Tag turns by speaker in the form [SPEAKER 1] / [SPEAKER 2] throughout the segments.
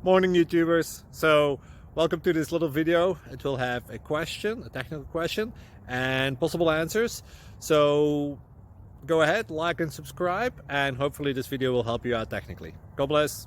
[SPEAKER 1] Morning YouTubers. So welcome to this little video. It will have a question, a technical question, and possible answers. So go ahead, like and subscribe, and hopefully this video will help you out technically. God bless.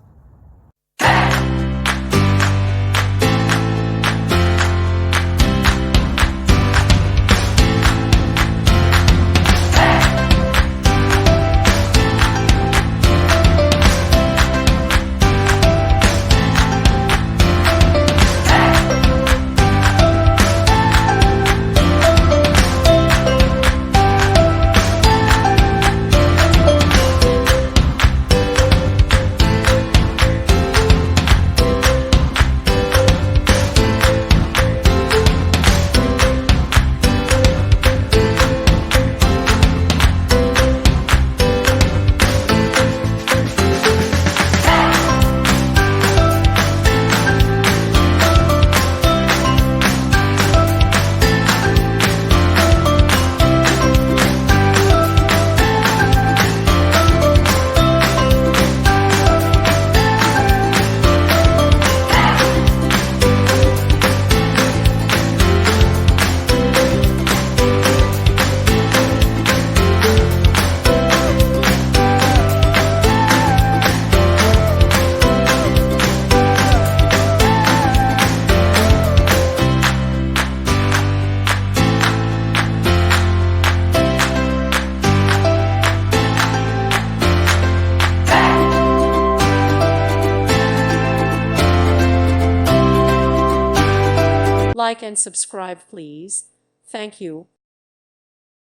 [SPEAKER 2] Like and subscribe, please. Thank you.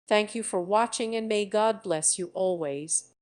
[SPEAKER 2] Thank you for watching, and may God bless you always.